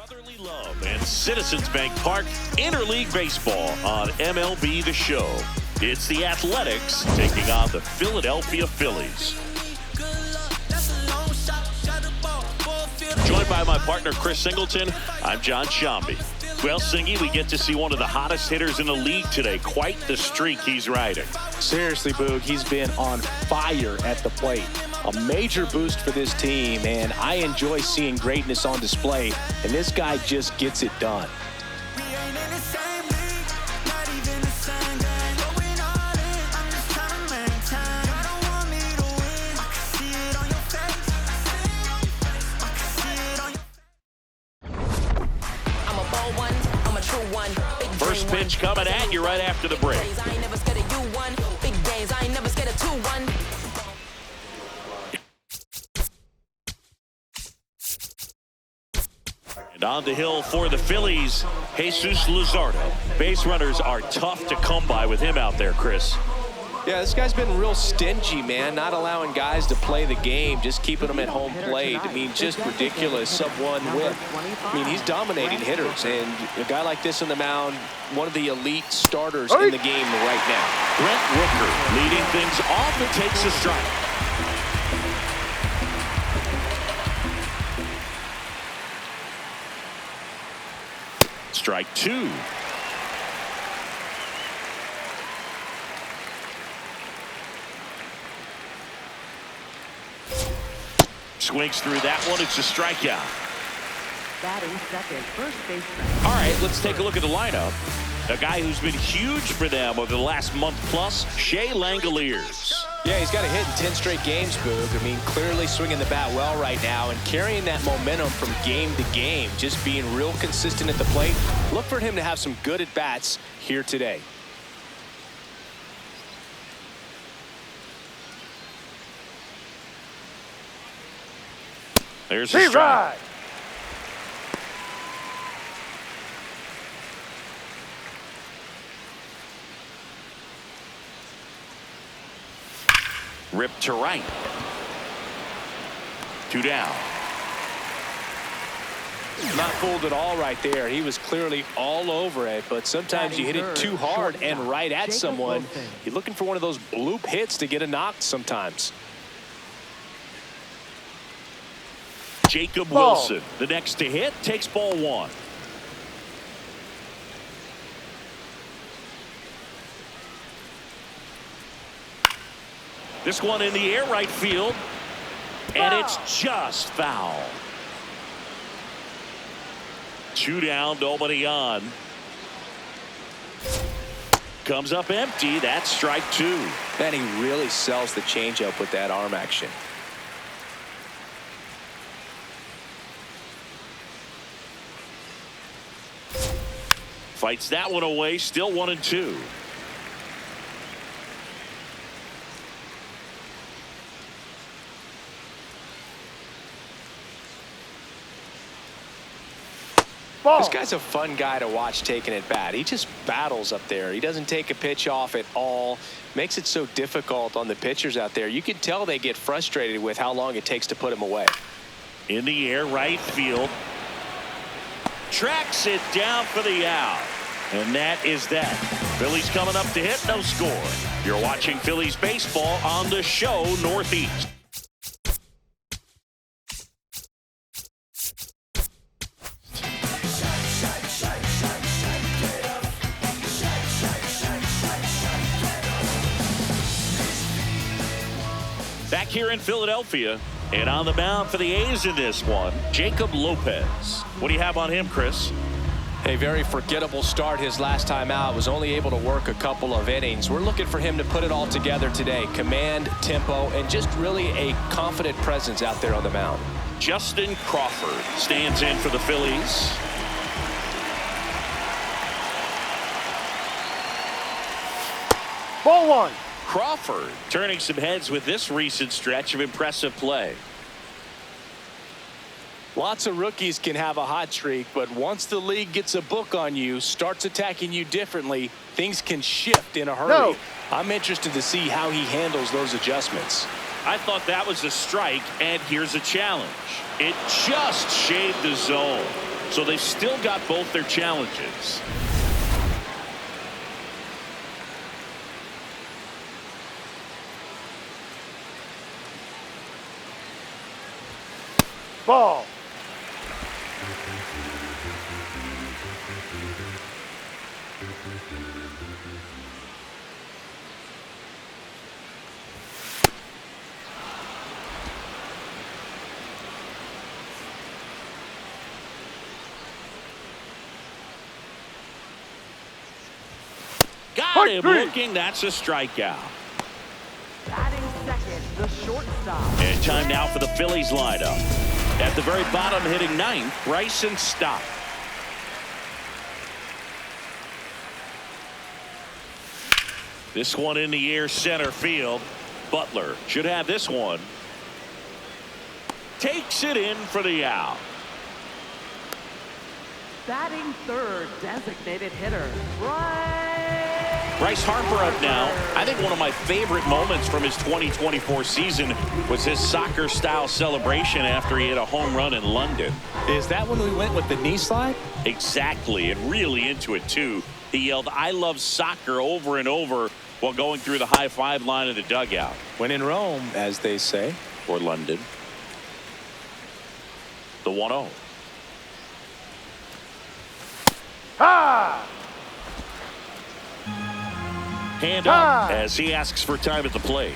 Brotherly love and Citizens Bank Park interleague baseball on MLB The Show. It's the Athletics taking on the Philadelphia Phillies. Joined by my partner, Chris Singleton, I'm John Shambi. Well, Singy, we get to see one of the hottest hitters in the league today. Quite the streak he's riding. Seriously, Boog, he's been on fire at the plate. A major boost for this team, and I enjoy seeing greatness on display, and this guy just gets it done. First pitch coming at you right after the break. And on the hill for the Phillies, Jesus Lizardo. Base runners are tough to come by with him out there, Chris. Yeah, this guy's been real stingy, man, not allowing guys to play the game, just keeping them at home plate. I mean, just ridiculous sub-1 whip. I mean, he's dominating hitters, and a guy like this on the mound, one of the elite starters in the game right now. Brent Rooker leading things off and takes a strike. Strike two. Swings through that one. It's a strikeout. Batting second, first baseman. All right, let's take a look at the lineup. A guy who's been huge for them over the last month plus, Shea Langoliers. Yeah, he's got a hit in 10 straight games, Boog. I mean, clearly swinging the bat well right now and carrying that momentum from game to game, just being real consistent at the plate. Look for him to have some good at-bats here today. There's a strike. Ripped to right. Two down. Not fooled at all right there. He was clearly all over it, but sometimes you hit it too hard and right at someone. You're looking for one of those bloop hits to get a knock sometimes. Jacob Wilson, the next to hit, takes ball one. This one in the air right field, and it's just foul. Two down, nobody on. Comes up empty. That's strike two. And he really sells the changeup with that arm action. Fights that one away, still 1-2. This guy's a fun guy to watch taking at bat. He just battles up there. He doesn't take a pitch off at all. Makes it so difficult on the pitchers out there. You can tell they get frustrated with how long it takes to put him away. In the air, right field. Tracks it down for the out. And that is that. Phillies coming up to hit, no score. You're watching Phillies baseball on the Show Northeast. Back here in Philadelphia, and on the mound for the A's in this one, Jacob Lopez. What do you have on him, Chris? A very forgettable start his last time out. Was only able to work a couple of innings. We're looking for him to put it all together today. Command, tempo, and just really a confident presence out there on the mound. Justin Crawford stands in for the Phillies. Ball one. Crawford turning some heads with this recent stretch of impressive play. Lots of rookies can have a hot streak, but once the league gets a book on you, starts attacking you differently, things can shift in a hurry. No. I'm interested to see how he handles those adjustments. I thought that was a strike, and here's a challenge. It just shaved the zone. So they've still got both their challenges. Ball. Got him looking. That's a strikeout. Batting second, the shortstop. And time now for the Phillies lineup. At the very bottom, hitting ninth, Bryson Stott. This one in the air, center field. Butler should have this one. Takes it in for the out. Batting third, designated hitter, Bryce Harper up now. I think one of my favorite moments from his 2024 season was his soccer-style celebration after he hit a home run in London. Is that when we went with the knee slide? Exactly, and really into it, too. He yelled, "I love soccer," over and over while going through the high-five line of the dugout. When in Rome, as they say. Or London. The 1-0. Ha! Hand up as he asks for time at the plate.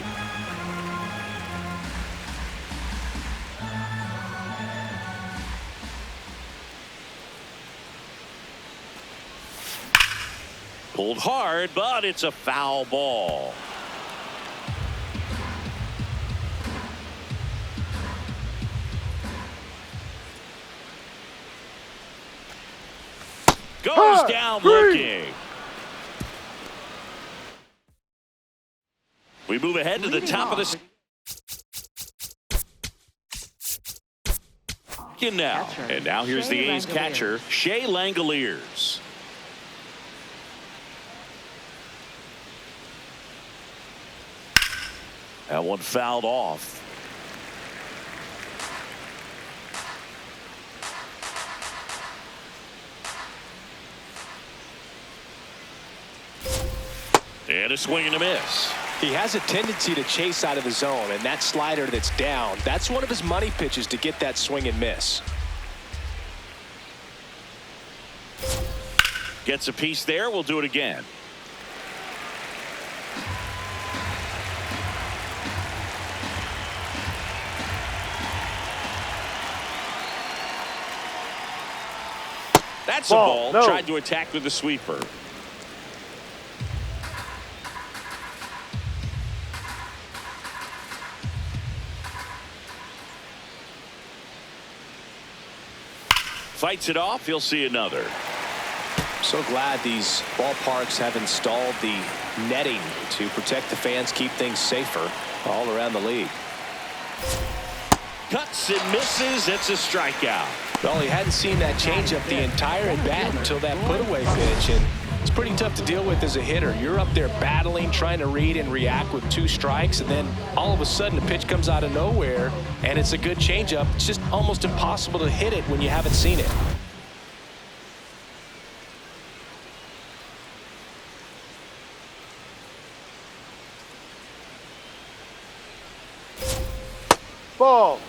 Pulled hard, but it's a foul ball. Goes down looking. We move ahead to the top of the second now. And now here's the A's catcher, Shea Langoliers. That one fouled off. And a swing and a miss. He has a tendency to chase out of the zone, and that slider that's down, that's one of his money pitches to get that swing and miss. Gets a piece there. We'll do it again. That's a ball. No. Tried to attack with the sweeper. Fights it off. He'll see another. So glad these ballparks have installed the netting to protect the fans, keep things safer all around the league. Cuts and misses. It's a strikeout. Well, he hadn't seen that changeup the entire at bat until that put-away pitch, and it's pretty tough to deal with as a hitter. You're up there battling, trying to read and react with 2 strikes, and then all of a sudden a pitch comes out of nowhere, and it's a good changeup. It's just almost impossible to hit it when you haven't seen it. Ball.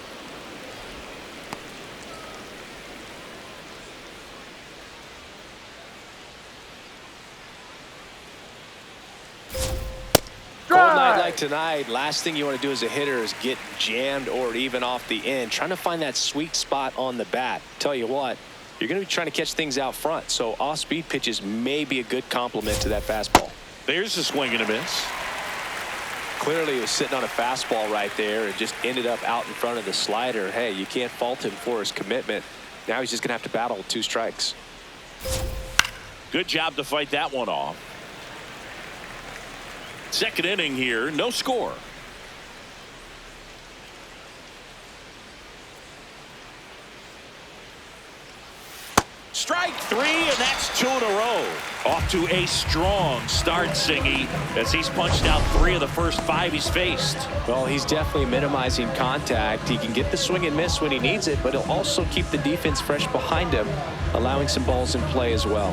Cold night like tonight, last thing you want to do as a hitter is get jammed or even off the end, trying to find that sweet spot on the bat. Tell you what, you're going to be trying to catch things out front, so off-speed pitches may be a good complement to that fastball. There's a swing and a miss. Clearly he was sitting on a fastball right there and just ended up out in front of the slider. Hey, you can't fault him for his commitment. Now he's just going to have to battle with 2 strikes. Good job to fight that one off. Second inning here, no score. Strike three, and that's 2 in a row. Off to a strong start, Singy, as he's punched out 3 of the first 5 he's faced. Well, he's definitely minimizing contact. He can get the swing and miss when he needs it, but he'll also keep the defense fresh behind him, allowing some balls in play as well.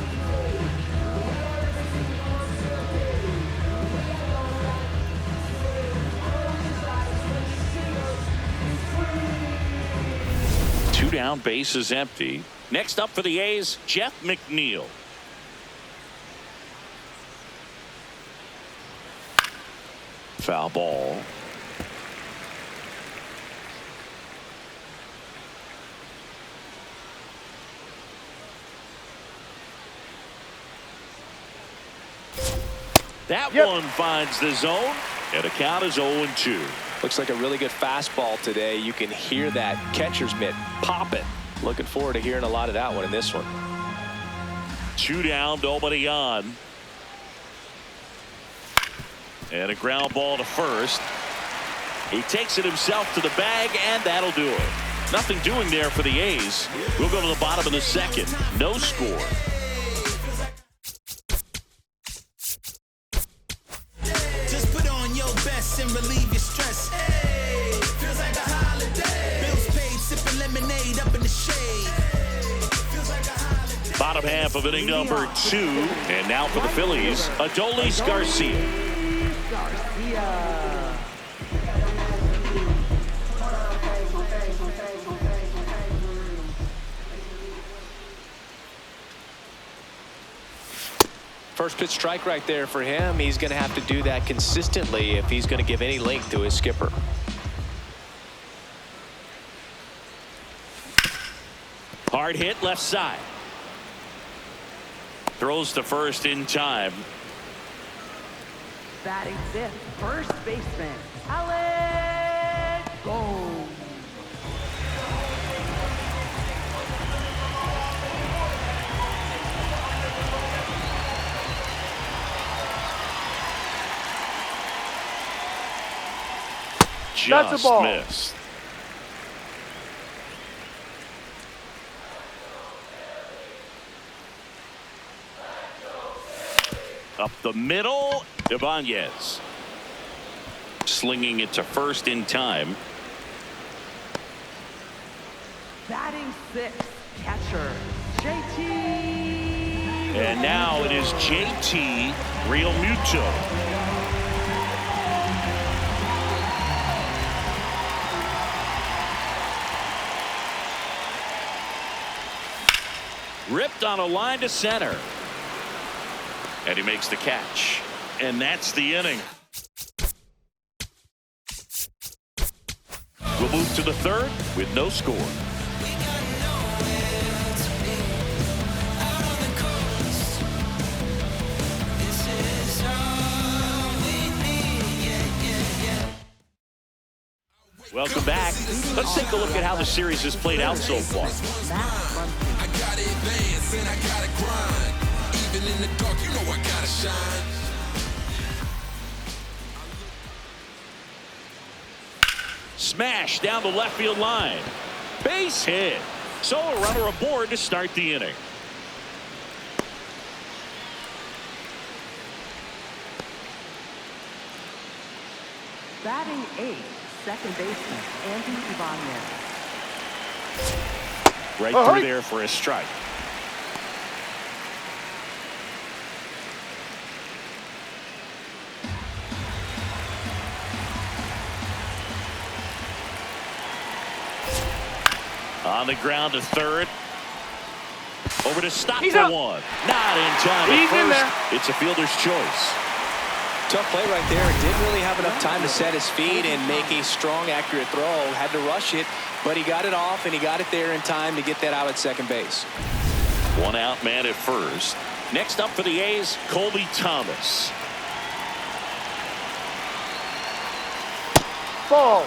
Two down, base is empty. Next up for the A's, Jeff McNeil. Foul ball. That one finds the zone, and the count is 0-2. Looks like a really good fastball today. You can hear that catcher's mitt popping. Looking forward to hearing a lot of that one in this one. 2 down, nobody on. And a ground ball to first. He takes it himself to the bag, and that'll do it. Nothing doing there for the A's. We'll go to the bottom of the second. No score. Just put on your best and relieve your stress. Hey, feels like a holiday. Bills paid, sipping lemonade up in the shade. Feels like a holiday. Bottom half of inning number 2. And now for the Phillies, Adolis Garcia. First pitch strike right there for him. He's going to have to do that consistently if he's going to give any length to his skipper. Hard hit left side. Throws to first in time. Batting 5th, first baseman, Alex Gold. Just That's a ball. missed. Up the middle, Ibanez. Slinging it to first in time. Batting 6th, catcher, JT. And now it is JT Realmuto. Ripped on a line to center. And he makes the catch. And that's the inning. We'll move to the third with no score. Welcome back. Let's take a look at how the series has played out so far. I gotta advance and I gotta grind. Even in the dark, you know I gotta shine. Smash down the left field line. Base hit. So a runner aboard to start the inning. Batting 8th, second baseman, Andy Ibanez. Right through there for a strike. On the ground to third. Over to stop He's for up. one. Not in time He's at in first. there. It's a fielder's choice. Tough play right there. Didn't really have enough time to set his feet and make a strong, accurate throw. Had to rush it, but he got it off, and he got it there in time to get that out at second base. One out man at first. Next up for the A's, Colby Thomas. Ball.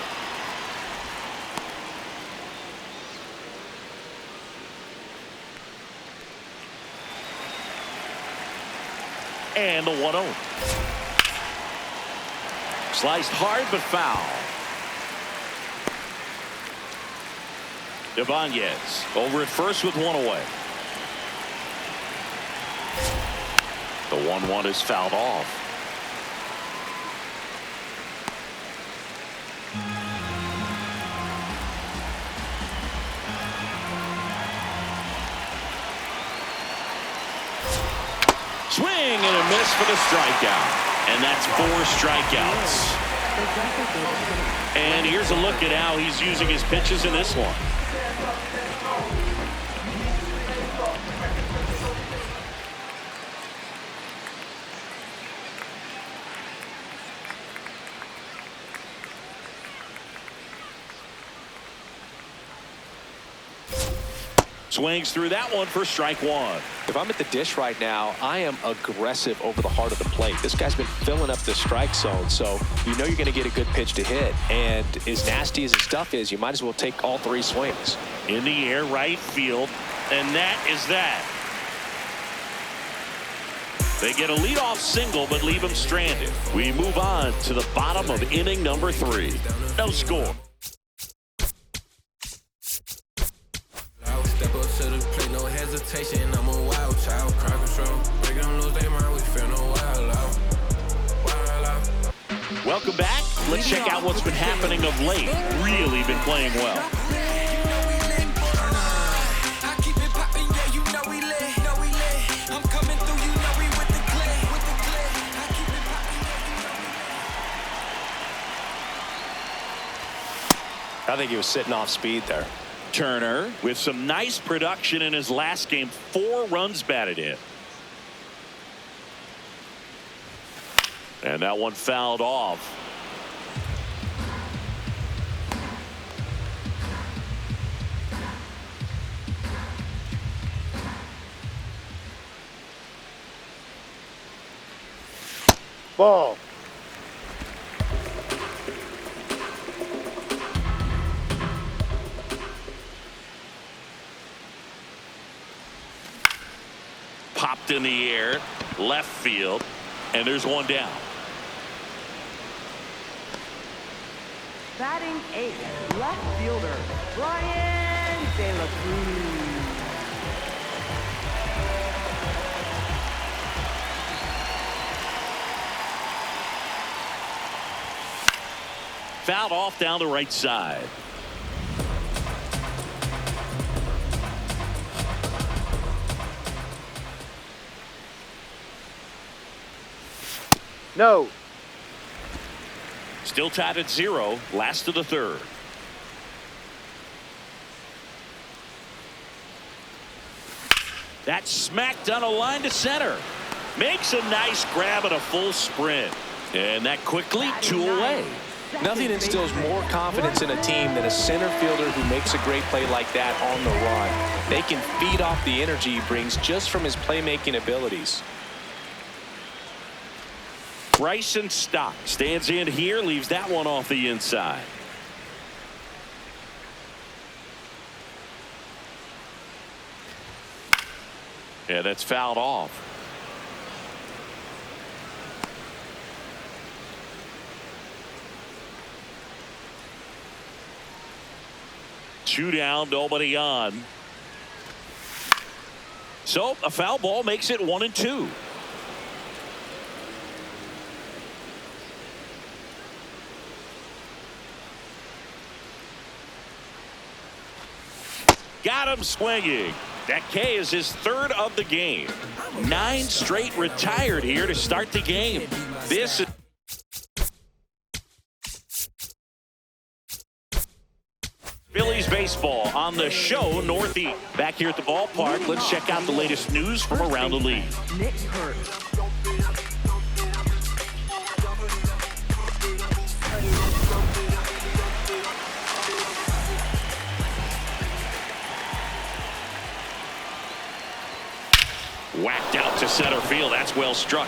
And the 1-0. Sliced hard but foul. Ibanez over at first with one away. The 1-1 is fouled off. Swing and a miss for the strikeout. And that's 4 strikeouts. And here's a look at how he's using his pitches in this one. Swings through that one for strike 1. If I'm at the dish right now, I am aggressive over the heart of the plate. This guy's been filling up the strike zone, so you know you're going to get a good pitch to hit. And as nasty as his stuff is, you might as well take all 3 swings. In the air, right field, and that is that. They get a leadoff single, but leave him stranded. We move on to the bottom of inning number 3. No score. Step up to the plate, no hesitation. I'm a wild child, crowd control. Make them lose their mind, we feel no wild out. Wild out. Welcome back. Let's check out what's been happening of late. Really been playing well. I think he was sitting off speed there. Turner with some nice production in his last game. 4 runs batted in. And that one fouled off. Ball. Popped in the air, left field, and there's one down. Batting 8th, left fielder, Brian De La Cruz. Fouled off down the right side. No. Still tied at 0. Last of the 3rd. That's smacked on a line to center. Makes a nice grab and a full sprint. And that quickly 2 away. Nothing instills more confidence in a team than a center fielder who makes a great play like that on the run. They can feed off the energy he brings just from his playmaking abilities. Bryson Stock stands in here, leaves that one off the inside. Yeah, that's fouled off. Two down, nobody on. So a foul ball makes it 1-2. Got him swinging. That K is his 3rd of the game. 9 straight retired here to start the game. This is Phillies baseball on the show Northeast. Back here at the ballpark, let's check out the latest news from around the league. Nick Hurt. Whacked out to center field. That's well struck.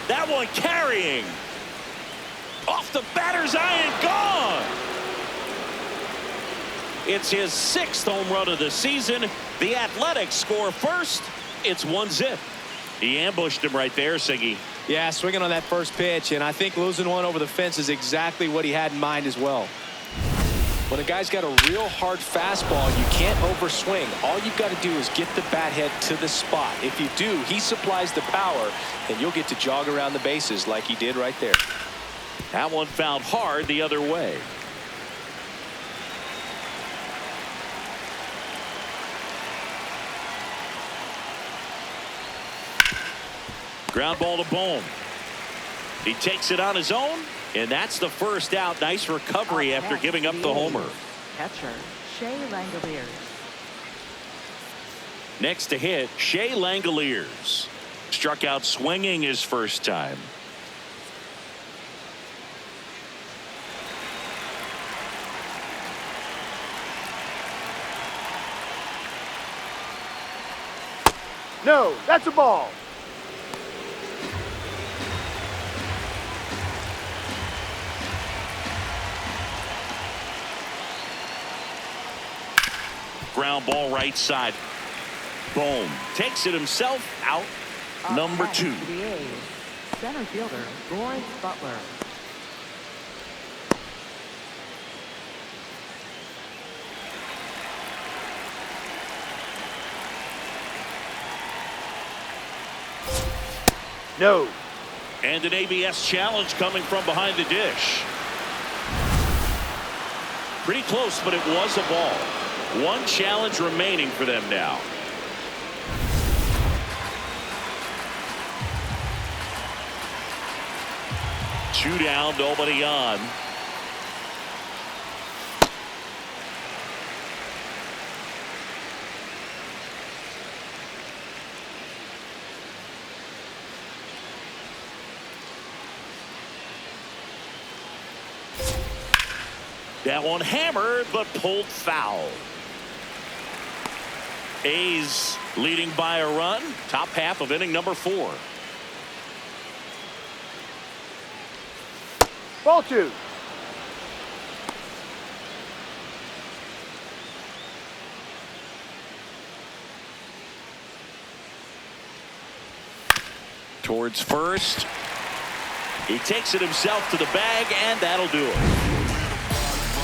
That one carrying. Off the batter's eye and gone. It's his 6th home run of the season. The Athletics score first. It's 1-0. He ambushed him right there, Siggy. Yeah, swinging on that first pitch, and I think losing one over the fence is exactly what he had in mind as well. When a guy's got a real hard fastball, you can't overswing. All you've got to do is get the bat head to the spot. If you do, he supplies the power, and you'll get to jog around the bases like he did right there. That one found hard the other way. Ground ball to Bohm. He takes it on his own, and that's the first out. Nice recovery after giving up the homer. Catcher, Shea Langoliers. Next to hit, Shea Langoliers. Struck out swinging his first time. No, that's a ball. Ground ball right side. Bohm takes it himself out. Number 2. The A's, center fielder, Lawrence Butler. No. And an ABS challenge coming from behind the dish. Pretty close, but it was a ball. One challenge remaining for them now. Two down, nobody on. That one hammered, but pulled foul. A's leading by a run. Top half of inning number 4. Ball 2. Towards first. He takes it himself to the bag, and that'll do it.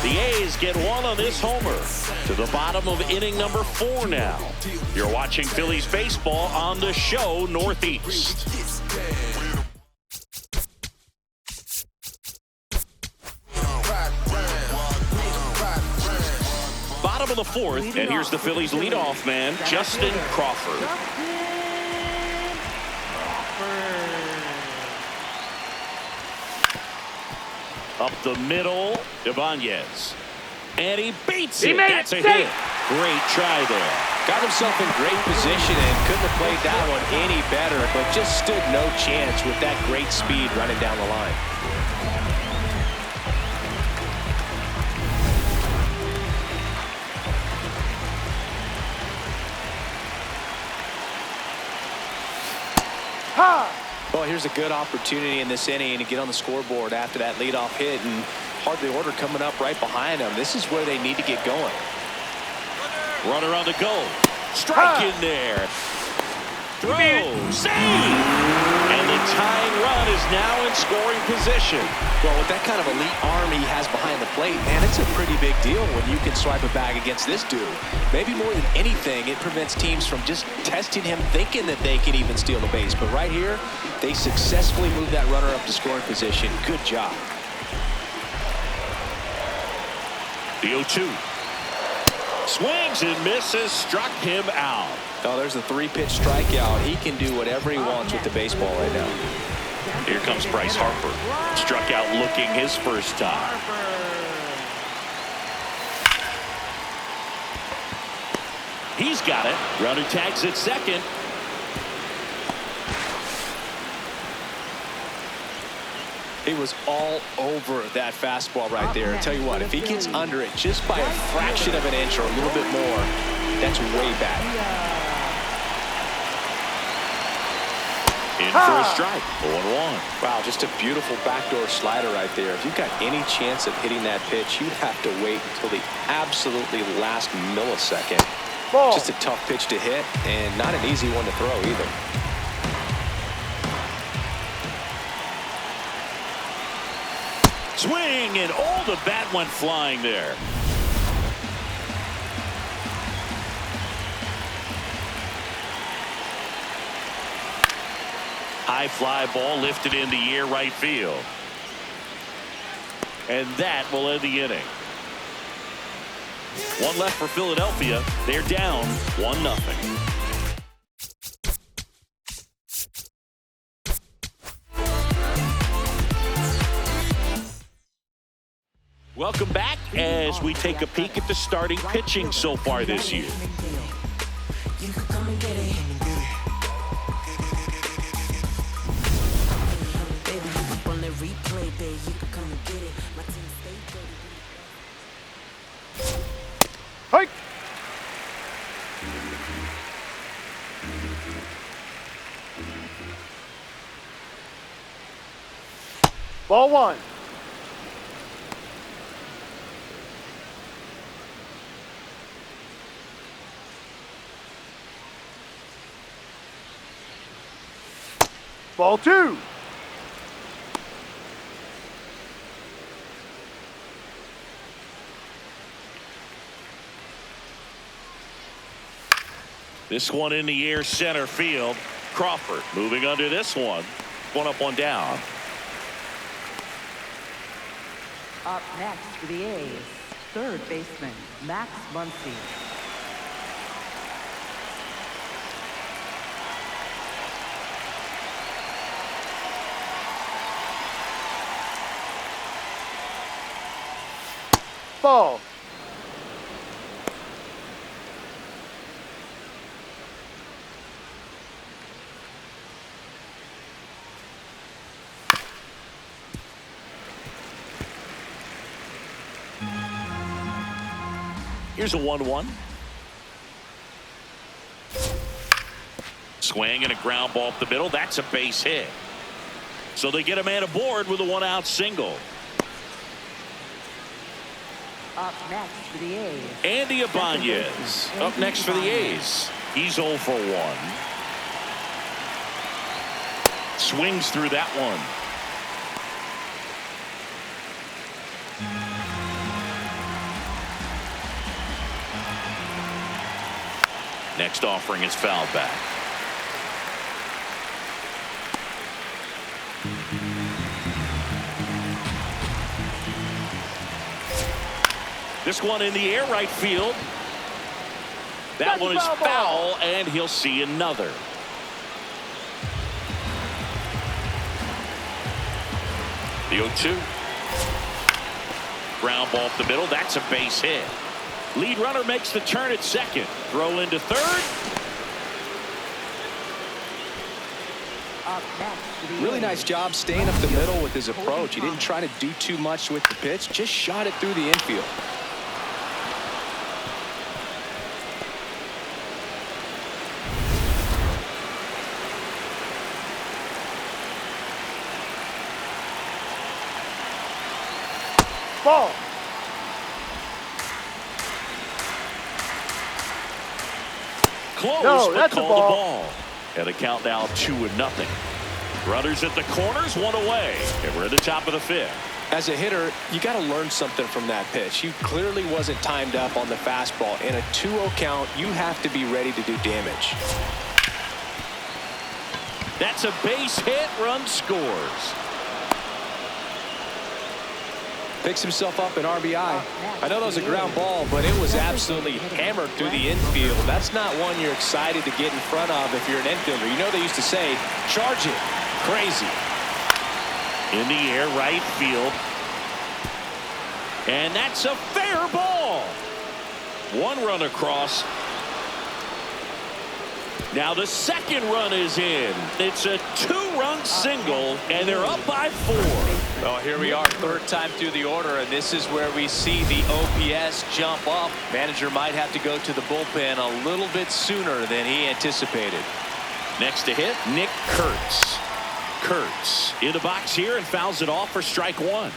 The A's get one on this homer. To the bottom of inning number 4 now. You're watching Phillies baseball on the show Northeast. Bottom of the 4th, and here's the Phillies leadoff man, Justin Crawford. Up the middle, Ibanez. And he beats it. That's a hit. Great try there. Got himself in great position and couldn't have played that one any better, but just stood no chance with that great speed running down the line. Well, here's a good opportunity in this inning to get on the scoreboard after that leadoff hit, and hardly order coming up right behind them. This is where they need to get going. Runner on the go. Strike in there. Throw. Save. And the tying run is now in scoring position. Well, with that kind of elite arm he has behind the plate, man, it's a pretty big deal when you can swipe a bag against this dude. Maybe more than anything, it prevents teams from just testing him, thinking that they can even steal the base. But right here, they successfully moved that runner up to scoring position. Good job. The 0-2. Swings and misses, struck him out. Oh, there's a 3-pitch strikeout. He can do whatever he wants with the baseball right now. Here comes Bryce Harper. Struck out looking his first time. He's got it. Runner tags at second. He was all over that fastball right there. I tell you what, if he gets under it just by a fraction of an inch or a little bit more, that's way back. In for a strike. 0-1. Wow, just a beautiful backdoor slider right there. If you've got any chance of hitting that pitch, you'd have to wait until the absolutely last millisecond. Ball. Just a tough pitch to hit, and not an easy one to throw either. Swing, and all the bat went flying there. High fly ball lifted in the air right field. And that will end the inning. One left for Philadelphia. They're down 1-0. Welcome back as we take a peek at the starting pitching so far this year. Hike. Ball one. Ball two. This one in the air center field. Crawford moving under this one. One up, one down. Up next for the A's, third baseman, Max Muncy. Ball. Here's a 1-1. Swing and a ground ball up the middle. That's a base hit. So they get a man aboard with a one-out single. Up next for the A's, Andy Ibanez up next for the A's. He's 0 for 1. Swings through that one. Next offering is fouled back. This one in the air right field. That one is foul, and he'll see another. The 0-2. Ground ball up the middle. That's a base hit. Lead runner makes the turn at second. Throw into third. up next for the Really A's. nice job staying up the middle with his approach. He didn't try to do too much with the pitch, just shot it through the infield. Ball. Close, No, but that's a called the ball. ball. And a count now 2-0. Runners at the corners, one away. And we're at the top of the fifth. As a hitter, you got to learn something from that pitch. He clearly wasn't timed up on the fastball. In a 2-0 count, you have to be ready to do damage. That's a base hit. Run scores. Picks himself up an RBI. I know that was a ground ball, but it was absolutely hammered through the infield. That's not one you're excited to get in front of if you're an infielder. You know they used to say, charge it. Crazy. In the air, right field. And that's a fair ball. One run across. Now the second run is in. It's a two-run single, and they're up by 4. Well, here we are, third time through the order, and this is where we see the OPS jump up. Manager might have to go to the bullpen a little bit sooner than he anticipated. Next to hit, Nick Kurtz. Kurtz in the box here and fouls it off for strike 1.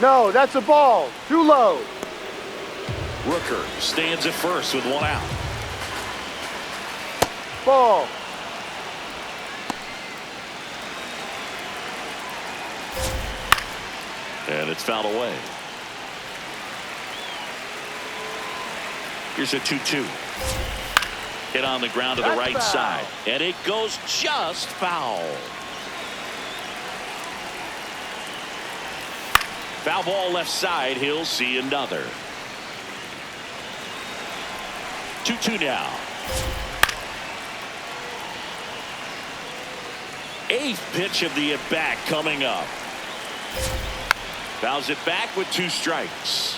No, that's a ball. Too low. Rooker stands at first with 1 out. Ball. And it's fouled away. Here's a 2-2. Hit on the ground to the right side. And it goes just foul. Foul ball left side. He'll see another. 2-2 now. 8th pitch of the at-bat coming up. Fouls it back with 2 strikes.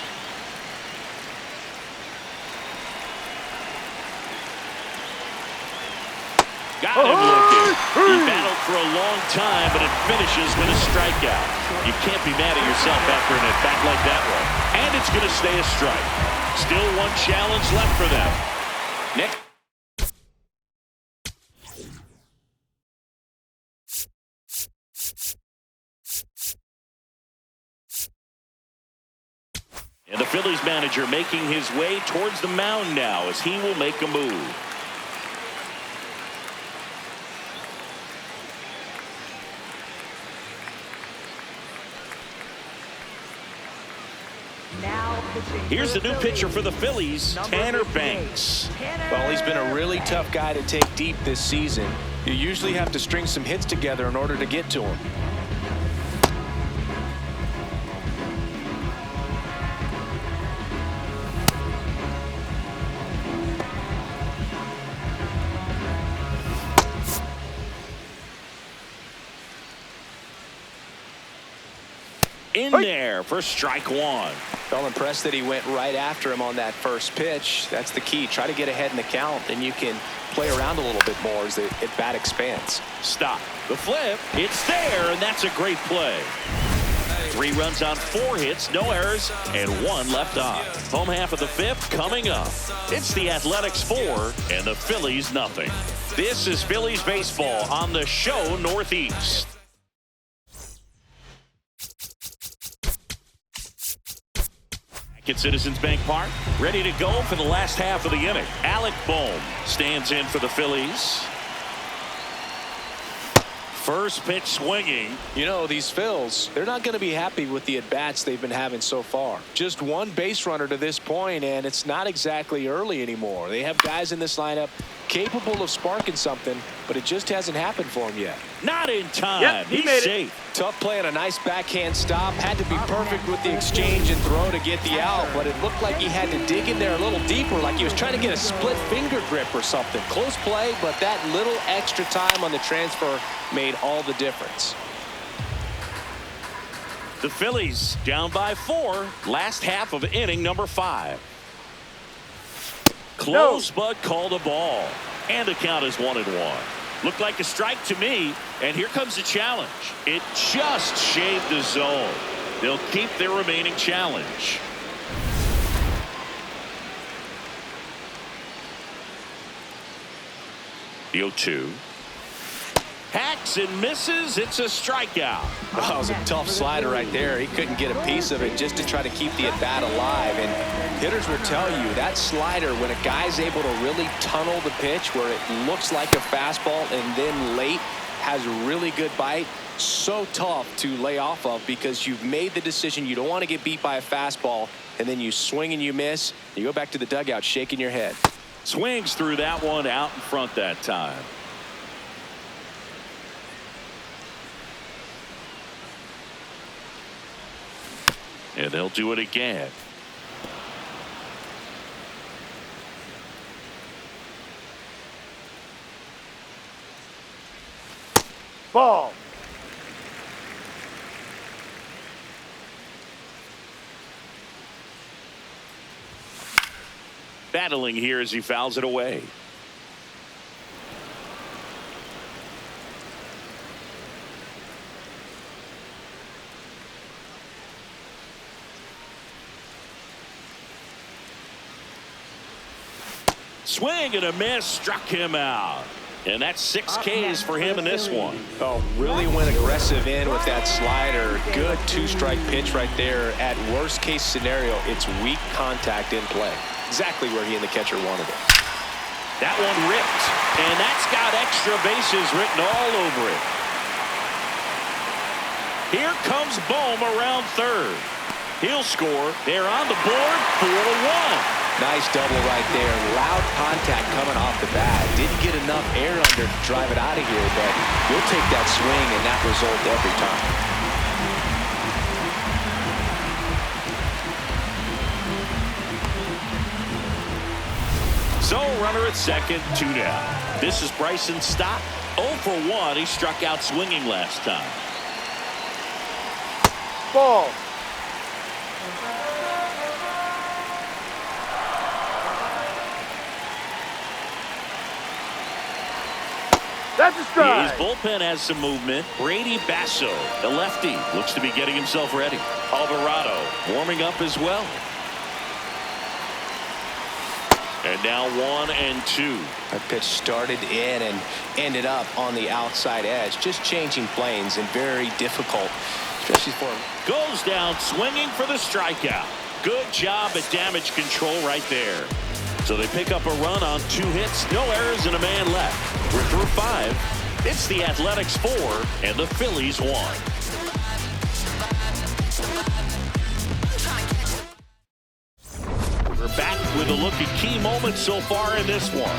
Got him looking. He battled for a long time, but it finishes with a strikeout. You can't be mad at yourself after an at-bat like that one. And it's going to stay a strike. Still 1 challenge left for them. Nick. And the Phillies manager making his way towards the mound now as he will make a move. Here's the new pitcher for the Phillies, Tanner Banks. Well, he's been a really tough guy to take deep this season. You usually have to string some hits together in order to get to him. In there for strike 1. Felt impressed that he went right after him on that first pitch. That's the key. Try to get ahead in the count, and you can play around a little bit more as the at-bat expands. Stop. The flip. It's there, and that's a great play. 3 runs on 4 hits, no errors, and 1 left on. Home half of the 5th coming up. It's the Athletics 4 and the Phillies nothing. This is Phillies baseball on the show Northeast. At Citizens Bank Park, ready to go for the last half of the inning. Alec Bohm stands in for the Phillies. First pitch swinging. You know, these Phils, they're not going to be happy with the at-bats they've been having so far. Just 1 base runner to this point, and it's not exactly early anymore. They have guys in this lineup capable of sparking something, but it just hasn't happened for him yet. Not in time. Yep, he made safe. it. Tough play and a nice backhand stop. Had to be perfect with the exchange and throw to get the out, but it looked like he had to dig in there a little deeper, like he was trying to get a split finger grip or something. Close play, but that little extra time on the transfer made all the difference. The Phillies down by 4. Last half of inning number 5. Close, but called a ball. And the count is 1-1. Looked like a strike to me, and here comes the challenge. It just shaved the zone. They'll keep their remaining challenge. The 0-2. Hacks and misses. It's a strikeout. That was a tough slider right there. He couldn't get a piece of it just to try to keep the at-bat alive. And hitters will tell you that slider, when a guy's able to really tunnel the pitch where it looks like a fastball and then late has a really good bite, so tough to lay off of because you've made the decision you don't want to get beat by a fastball, and then you swing and you miss. You go back to the dugout shaking your head. Swings through that one out in front that time. And they'll do it again. Ball. Battling here as he fouls it away. Swing and a miss, struck him out. And that's 6 Ks for him in this one. Oh, really went aggressive in with that slider. Good 2-strike pitch right there. At worst case scenario, it's weak contact in play. Exactly where he and the catcher wanted it. That one ripped, and that's got extra bases written all over it. Here comes Bohm around third. He'll score. They're on the board 4-1. Nice double right there. Loud contact coming off the bat. Didn't get enough air under to drive it out of here, but you'll take that swing and that result every time. So runner at second, 2 down. This is Bryson Stott. 0 for 1. He struck out swinging last time. Ball. That's a strike. His bullpen has some movement. Brady Basso, the lefty, looks to be getting himself ready. Alvarado warming up as well. And now 1-2. That pitch started in and ended up on the outside edge. Just changing planes and very difficult, especially for him. Goes down swinging for the strikeout. Good job at damage control right there. So they pick up a run on 2 hits, no errors, and a man left. We're through 5. It's the Athletics 4 and the Phillies 1. We're back with a look at key moments so far in this one.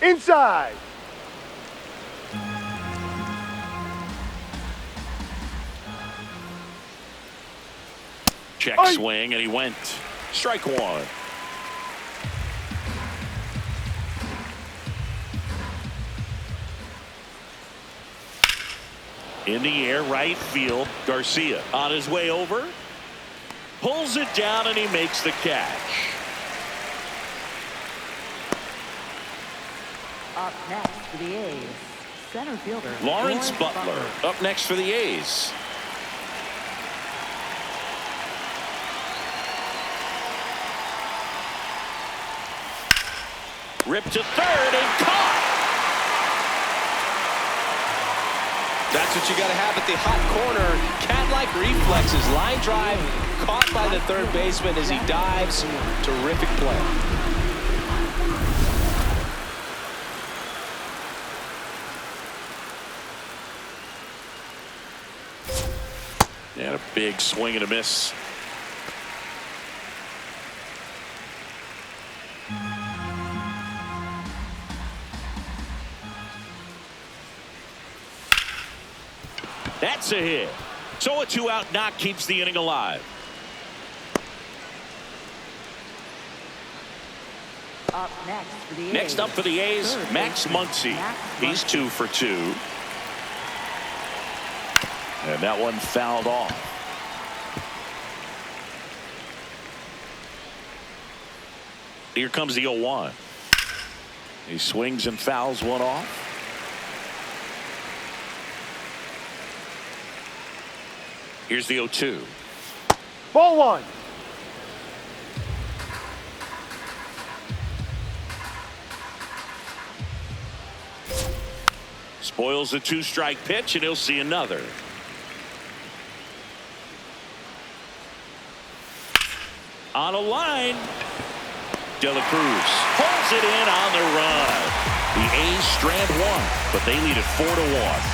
Inside. Check swing, and he went. Strike 1. In the air, right field. Garcia on his way over. Pulls it down, and he makes the catch. Up next for the A's, center fielder Lawrence Butler up next for the A's. Ripped to third and caught. That's what you got to have at the hot corner. Cat-like reflexes. Line drive caught by the third baseman as he dives. Terrific play. And a big swing and a miss. That's a hit. So a 2-out knock keeps the inning alive. Up next for the A's. Next up for the A's, Max Muncy. He's 2 for 2. And that one fouled off. Here comes the 0-1. He swings and fouls one off. Here's the 0-2. Ball 1. Spoils the 2-strike pitch, and he'll see another. On a line. De La Cruz pulls it in on the run. The A's strand 1, but they lead it 4-1.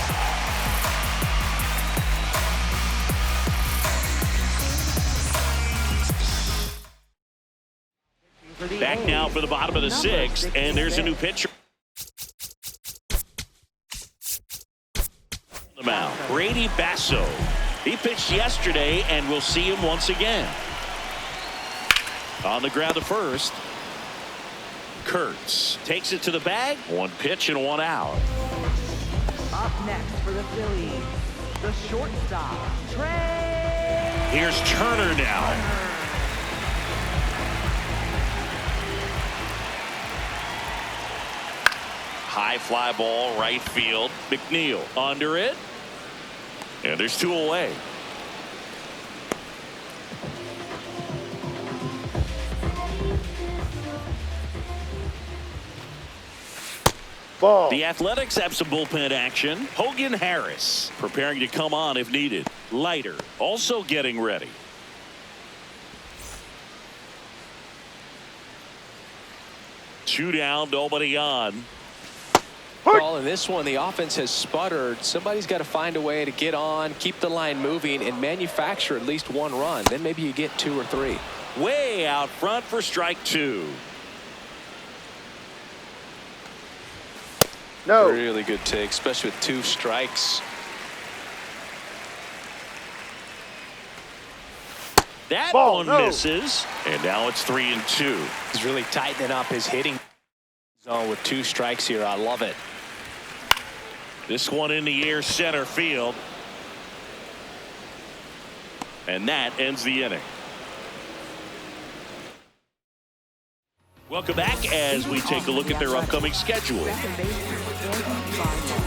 Back now for the bottom of the 6th, and there's a new pitcher. The mound, Brady Basso. He pitched yesterday, and we'll see him once again. On the ground to first. Kurtz takes it to the bag. 1 pitch and 1 out. Up next for the Phillies, the shortstop, Trey. Here's Turner now. High fly ball, right field. McNeil under it. And there's 2 away. Ball. The Athletics have some bullpen action. Hogan Harris preparing to come on if needed. Leiter also getting ready. Two down, nobody on. Well, in this one, the offense has sputtered. Somebody's got to find a way to get on, keep the line moving, and manufacture at least one run. Then maybe you get 2 or 3. Way out front for strike 2. No. Really good take, especially with 2 strikes. That Ball, one no. misses, and now it's 3-2. He's really tightening up his hitting zone with 2 strikes here. I love it. This one in the air center field. And that ends the inning. Welcome back as we take a look at their upcoming schedule. Second baseman, Andy Vargas.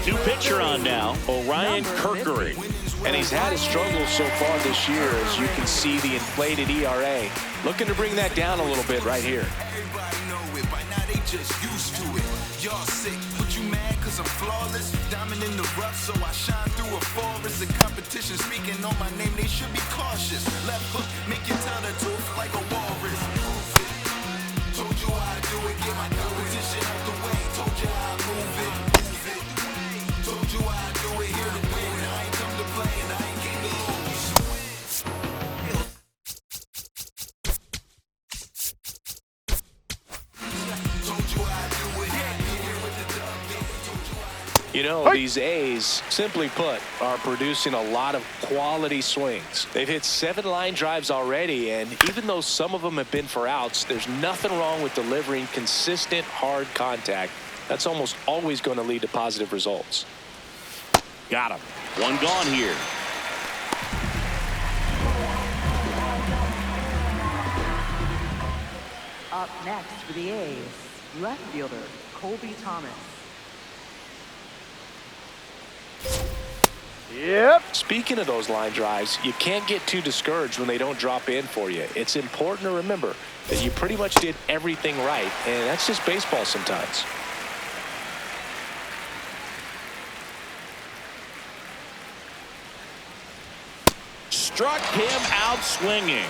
New pitcher on now, Orion Kerkering. And he's had his struggles so far this year, as you can see the inflated ERA. Looking to bring that down a little bit right here. Everybody know it, by now they just used to it. Y'all sick, but you mad cause I'm flawless. Diamond in the rough, so I shine through a forest. The competition speaking on my name, they should be cautious. Left hook, make you tell the truth like a walrus. Told you how I do it, get my competition out the way. Told you how I move it. Told you how I do it, here to win. I ain't come to play and I ain't came to lose. Told you how I do it, here with the dub. Told you how I. You know, these A's, simply put, are producing a lot of quality swings. They've hit 7 line drives already, and even though some of them have been for outs, there's nothing wrong with delivering consistent, hard contact. That's almost always going to lead to positive results. Got him. One gone here. Up next for the A's, left fielder, Colby Thomas. Yep. Speaking of those line drives, you can't get too discouraged when they don't drop in for you. It's important to remember that you pretty much did everything right, and that's just baseball sometimes. Struck him out swinging.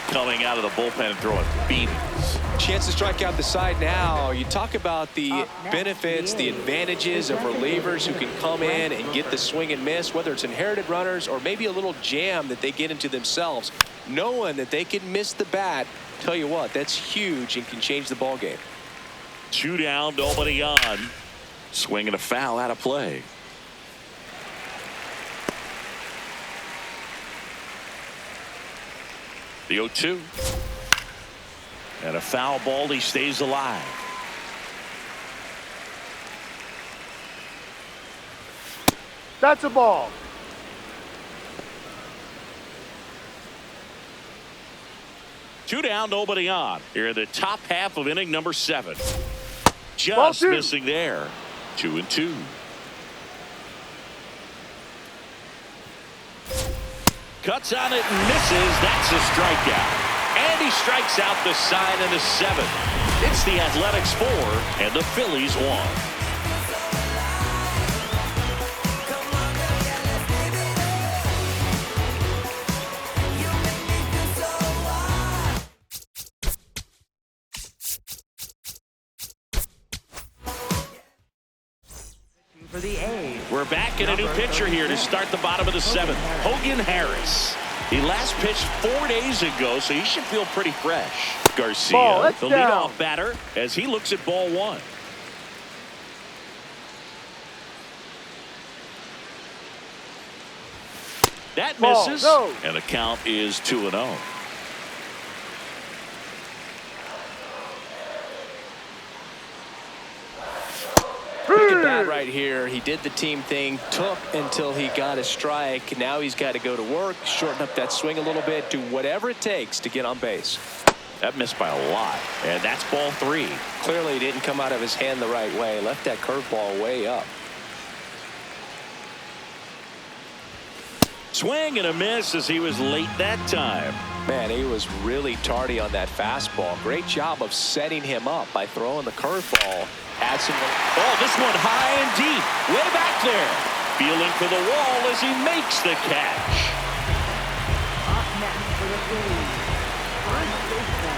Coming out of the bullpen and throwing beatings. Chance to strike out the side now. You talk about the benefits, the advantages of relievers who can come in and get the swing and miss, whether it's inherited runners or maybe a little jam that they get into themselves. Knowing that they can miss the bat, tell you what, that's huge and can change the ball game. 2 down, nobody on. Swinging a foul out of play. The 0-2. And a foul ball. He stays alive. That's a ball. Two down, nobody on. Here in the top half of inning number 7. Ball Just 2. missing there. 2-2. Cuts on it and misses. That's a strikeout. And he strikes out the side in the 7th. It's the Athletics 4 and the Phillies 1. For the A's. We're back in a new pitcher here to start the bottom of the 7th. Hogan Harris. He last pitched 4 days ago, so he should feel pretty fresh. Garcia, Ball, that's the down. leadoff batter, as he looks at ball 1. That Ball, misses, no. and the count is 2-0. Look at that right here. He did the team thing, took until he got a strike. Now he's got to go to work, shorten up that swing a little bit, do whatever it takes to get on base. That missed by a lot. And that's ball 3. Clearly didn't come out of his hand the right way. Left that curveball way up. Swing and a miss as he was late that time. Man, he was really tardy on that fastball. Great job of setting him up by throwing the curveball. Oh, this one high and deep. Way back there. Feeling for the wall as he makes the catch. Up next for the Phillies, first baseman,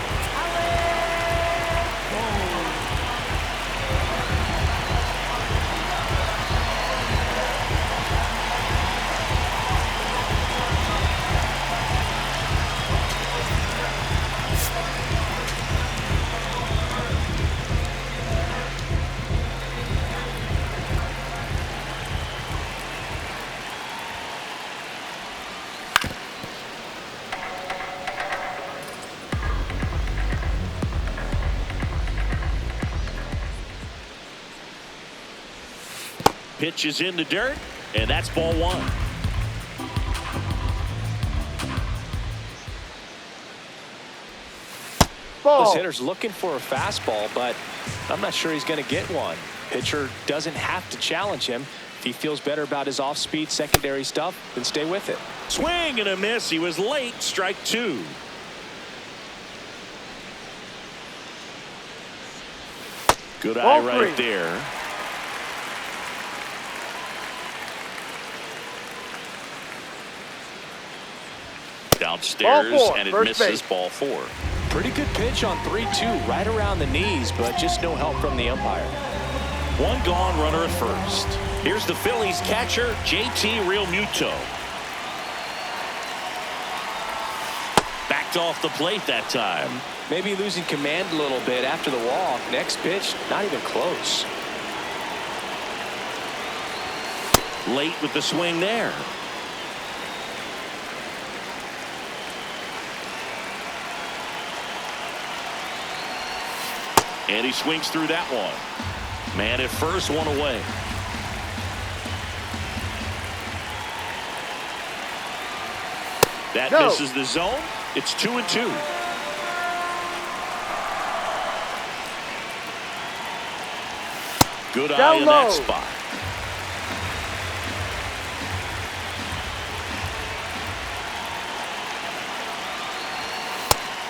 Pitch is in the dirt, and that's ball 1. Ball. This hitter's looking for a fastball, but I'm not sure he's going to get one. Pitcher doesn't have to challenge him. If he feels better about his off-speed secondary stuff, then stay with it. Swing and a miss. He was late. Strike 2. Good eye Ball right 3. there. Downstairs, Ball 4, and it first misses. base. Ball 4. Pretty good pitch on 3-2, right around the knees, but just no help from the umpire. One gone, runner at first. Here's the Phillies catcher, JT Realmuto. Backed off the plate that time. Maybe losing command a little bit after the walk. Next pitch, not even close. Late with the swing there. And he swings through that one. Man at first, one away. That misses the zone. It's 2-2. Good eye in that spot.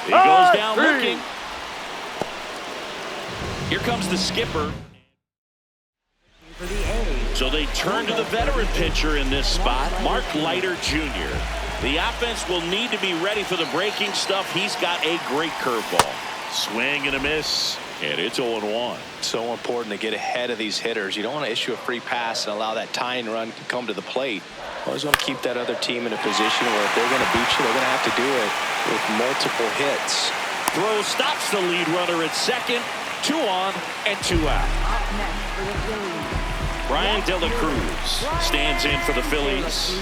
He goes down looking. Here comes the skipper. for the A's. So they turn to the veteran pitcher in this spot, Mark Leiter Jr. The offense will need to be ready for the breaking stuff. He's got a great curveball. Swing and a miss, and it's 0-1. So important to get ahead of these hitters. You don't want to issue a free pass and allow that tying run to come to the plate. Always want to keep that other team in a position where if they're going to beat you, they're going to have to do it with multiple hits. Throw stops the lead runner at second. 2 on and 2 out. Up next for the Phillies, Brian De La Cruz stands in for the Phillies.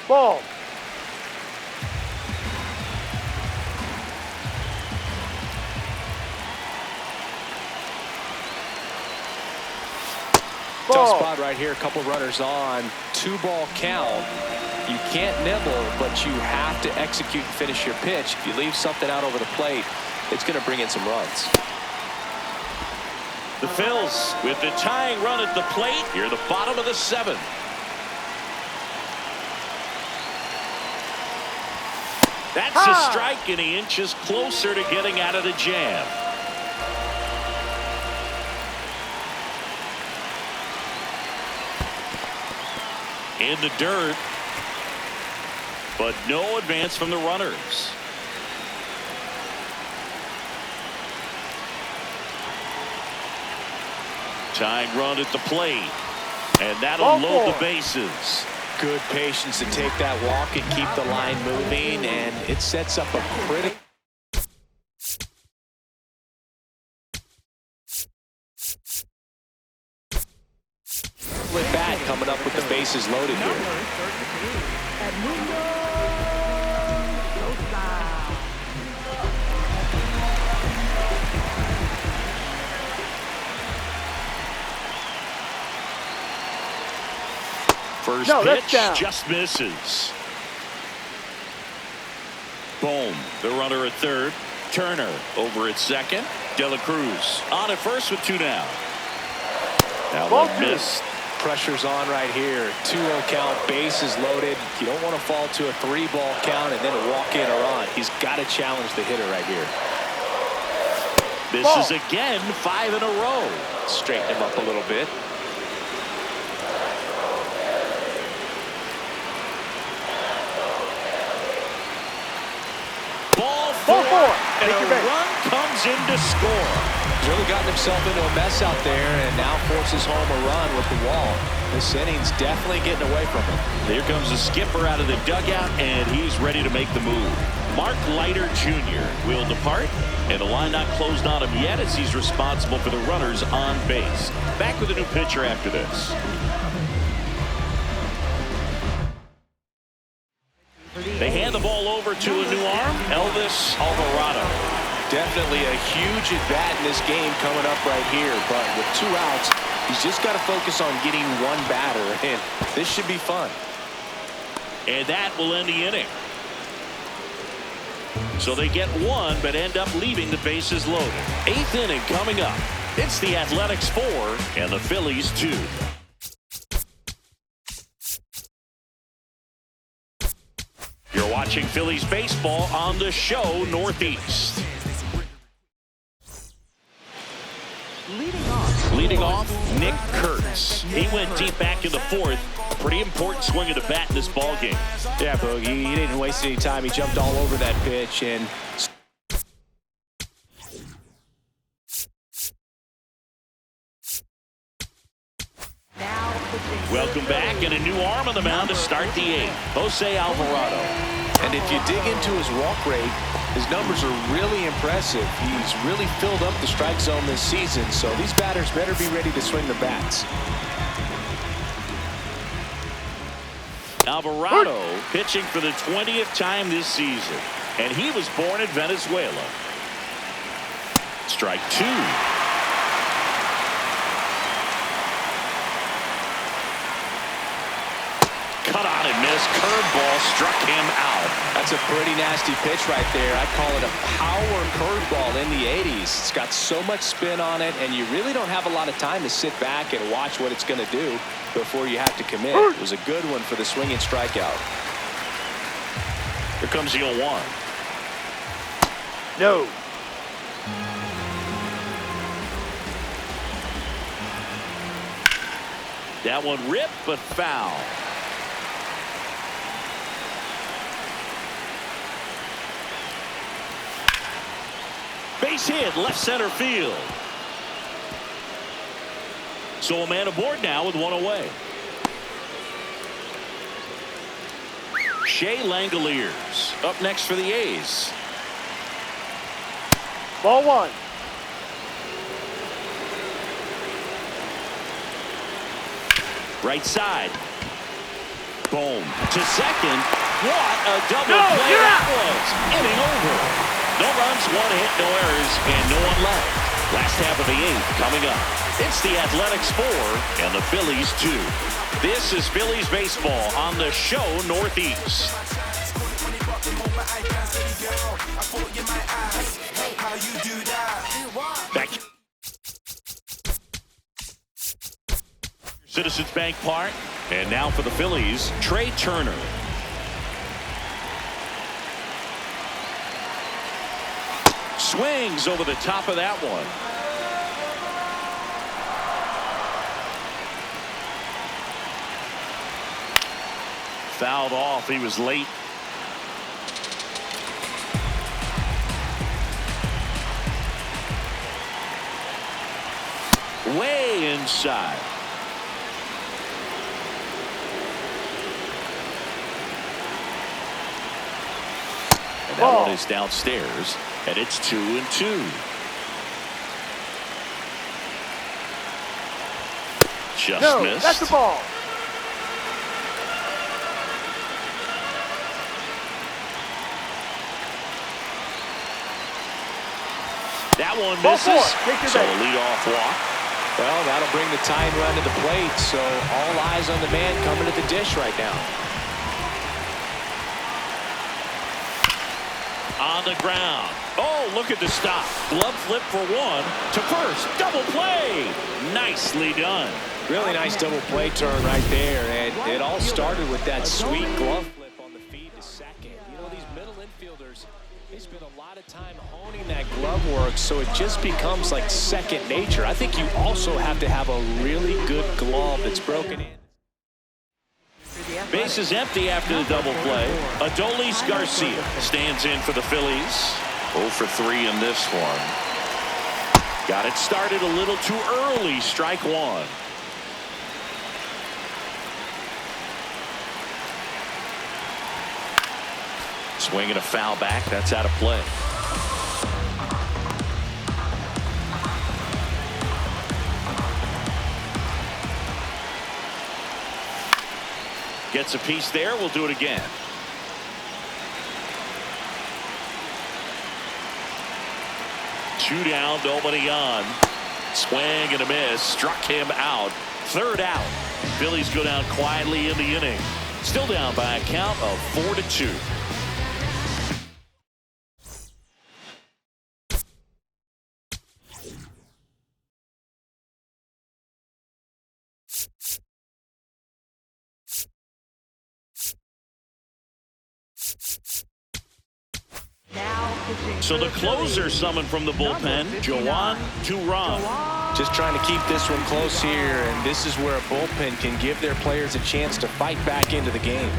Ball. Tough spot right here. A couple runners on. 2-ball count. You can't nibble, but you have to execute and finish your pitch. If you leave something out over the plate, it's going to bring in some runs. The Phils with the tying run at the plate here, the bottom of the 7th. That's a strike, and he inches closer to getting out of the jam. In the dirt, but no advance from the runners. Tying run at the plate, and that'll load the bases. Good patience to take that walk and keep the line moving, and it sets up a critical. Split bat coming up with the bases loaded here. First No, that's pitch down. just misses. Boom. The runner at third. Turner over at second. De La Cruz on at first with 2 down. That Ball one two. missed. Pressure's on right here. 2-0 count, bases loaded. You don't want to fall to a 3-ball count and then a walk-in or on. He's got to challenge the hitter right here. Misses again, 5 in a row. Straighten him up a little bit. Ball Ball 4, four. and Take a your base. run comes in to score. He's really gotten himself into a mess out there and now forces home a run with the wall. This inning's definitely getting away from him. Here comes the skipper out of the dugout, and he's ready to make the move. Mark Leiter Jr. will depart, and the line not closed on him yet as he's responsible for the runners on base. Back with a new pitcher after this. They hand the ball over to a new arm, Elvis Alvarado. Definitely a huge at-bat in this game coming up right here, but with 2 outs, he's just got to focus on getting 1 batter, and this should be fun. And that will end the inning. So they get 1, but end up leaving the bases loaded. 8th inning coming up. It's the Athletics 4 and the Phillies 2. You're watching Phillies baseball on the show Northeast. Leading off, Nick Kurtz. He went deep back in the 4th. Pretty important swing of the bat in this ball game. Yeah, Bogey, he didn't waste any time. He jumped all over that pitch and welcome back, and a new arm on the mound to start the 8th. Jose Alvarado. And if you dig into his walk rate, his numbers are really impressive. He's really filled up the strike zone this season, so these batters better be ready to swing the bats. Alvarado pitching for the 20th time this season, and he was born in Venezuela. Strike 2. Cut on and missed. Curveball struck him out. That's a pretty nasty pitch right there. I call it a power curveball in the 80s. It's got so much spin on it, and you really don't have a lot of time to sit back and watch what it's going to do before you have to commit. It was a good one for the swinging strikeout. Here comes the 0-1. No. That one ripped, but foul. Base hit, left center field. So a man aboard now with 1 away. Shea Langoliers up next for the A's. Ball 1. Right side. Boom. To second. What a double No, play you're that out. was. Inning over. No runs, 1 hit, no errors, and no one left. Last half of the 8th coming up. It's the Athletics 4 and the Phillies 2. This is Phillies baseball on the show Northeast. Back. Citizens Bank Park. And now for the Phillies, Trey Turner. Swings over the top of that one. Fouled off. He was late. Way inside. And that one is downstairs, and it's 2-2. Just No, missed. that's the ball. That one Ball misses. 4. Take your So a base. leadoff walk. Well, that'll bring the tying run to the plate, so all eyes on the man coming to the dish right now. On the ground. Oh, look at the stop. Glove flip for one to first. Double play. Nicely done. Really nice double play turn right there, and it all started with that sweet glove flip on the feed to second. You know, these middle infielders, they spend a lot of time honing that glove work, so it just becomes like second nature. I think you also have to have a really good glove that's broken in. Base is empty after the double play. Adolis Garcia stands in for the Phillies. 0 for 3 in this one. Got it started a little too early. Strike one. Swinging a foul back. That's out of play. Gets a piece there. We'll do it again. Two down, nobody on. Swing and a miss. Struck him out. Third out. Phillies go down quietly in the inning. Still down by a count of 4-2. So the closer summoned from the bullpen, Joan Turan. Just trying to keep this one close here, and this is where a bullpen can give their players a chance to fight back into the game.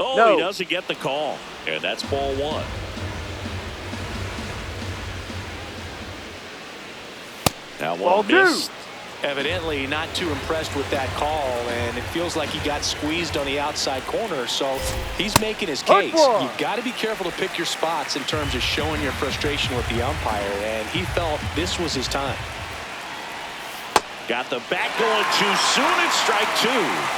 Oh, no. He doesn't get the call. And that's ball one. Now one missed. Evidently not too impressed with that call, and it feels like he got squeezed on the outside corner, so he's making his case. You've got to be careful to pick your spots in terms of showing your frustration with the umpire, and he felt this was his time. Got the bat going too soon. It's strike two.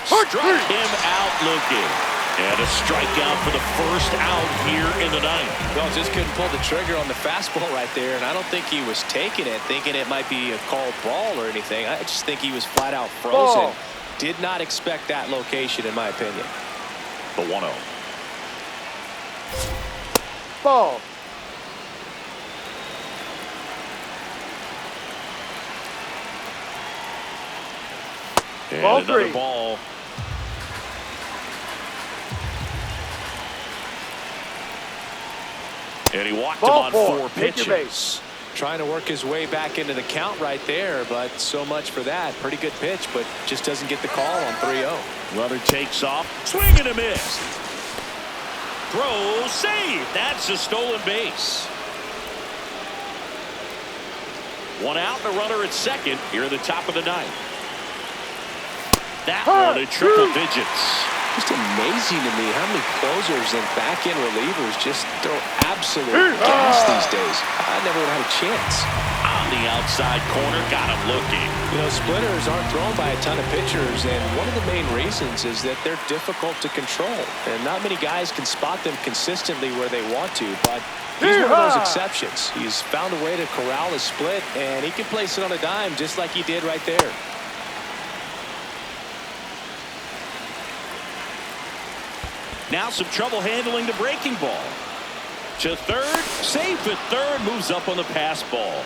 Struck him out looking. And a strikeout for the first out here in the ninth. Well, just couldn't pull the trigger on the fastball right there, and I don't think he was taking it, thinking it might be a called ball or anything. I just think he was flat out frozen. Ball. Did not expect that location, in my opinion. The 1-0. Ball. And Ball another three. ball. And he walked Ball him on four. four Take your pitches. base. Trying to work his way back into the count right there, but so much for that. Pretty good pitch, but just doesn't get the call on 3-0. Runner takes off. Swing and a miss. Throw, save. That's a stolen base. One out, the runner at second here at the top of the ninth. That one at triple digits. Just amazing to me how many closers and back-end relievers just throw absolute gas these days. I never would have had a chance. On the outside corner, got him looking. You know, splitters aren't thrown by a ton of pitchers, and one of the main reasons is that they're difficult to control. And not many guys can spot them consistently where they want to, but he's one of those exceptions. He's found a way to corral a split, and he can place it on a dime just like he did right there. Now some trouble handling the breaking ball. To third, safe at third, moves up on the pass ball.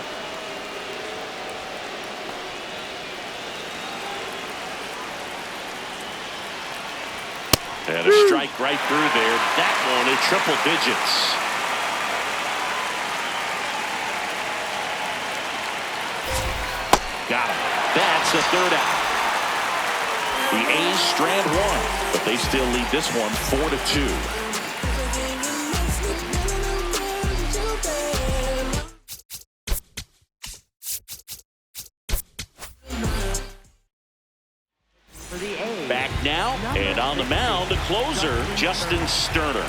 And a strike right through there. That one at triple digits. Got him. That's the third out. The A's strand one, but they still lead this one 4-2. And on the mound, the closer, Justin Sterner.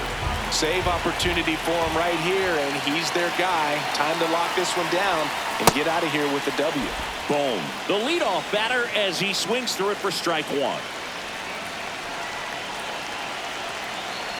Save opportunity for him right here, and he's their guy. Time to lock this one down and get out of here with the W. Boom. The leadoff batter as he swings through it for strike one.